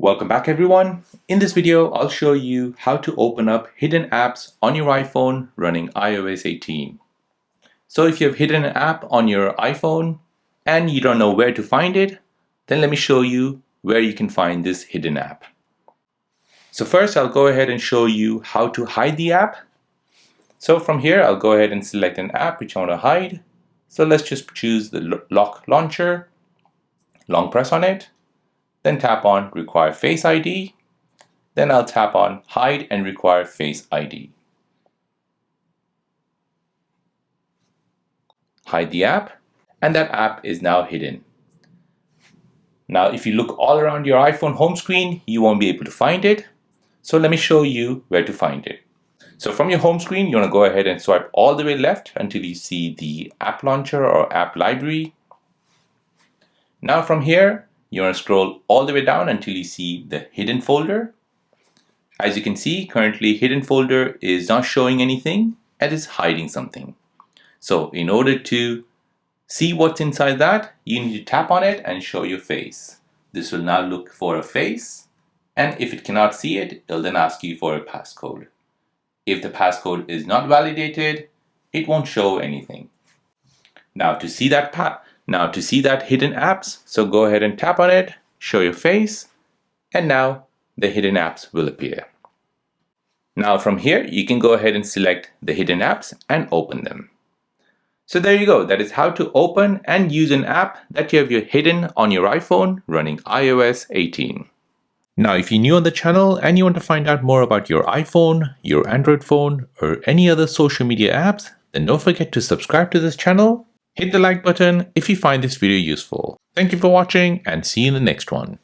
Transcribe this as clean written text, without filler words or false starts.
Welcome back everyone. In this video, I'll show you how to open up hidden apps on your iPhone running iOS 18. So if you have hidden an app on your iPhone and you don't know where to find it, then let me show you where you can find this hidden app. So first I'll go ahead and show you how to hide the app. So from here, I'll go ahead and select an app which I want to hide. So let's just choose the lock launcher, long press on it, then tap on Require Face ID. Then I'll tap on Hide and Require Face ID. Hide the app, and that app is now hidden. Now, if you look all around your iPhone home screen, you won't be able to find it. So let me show you where to find it. So from your home screen, you want to go ahead and swipe all the way left until you see the app launcher or app library. Now from here, you want to scroll all the way down until you see the hidden folder. As you can see, currently hidden folder is not showing anything and is hiding something. So in order to see what's inside that, you need to tap on it and show your face. This will now look for a face, and if it cannot see it, it'll then ask you for a passcode. If the passcode is not validated, it won't show anything. Now to see that hidden apps, so go ahead and tap on it, show your face, and now the hidden apps will appear. Now from here, you can go ahead and select the hidden apps and open them. So there you go. That is how to open and use an app that you have hidden on your iPhone running iOS 18. Now, if you're new on the channel and you want to find out more about your iPhone, your Android phone, or any other social media apps, then don't forget to subscribe to this channel. Hit the like button if you find this video useful. Thank you for watching and see you in the next one.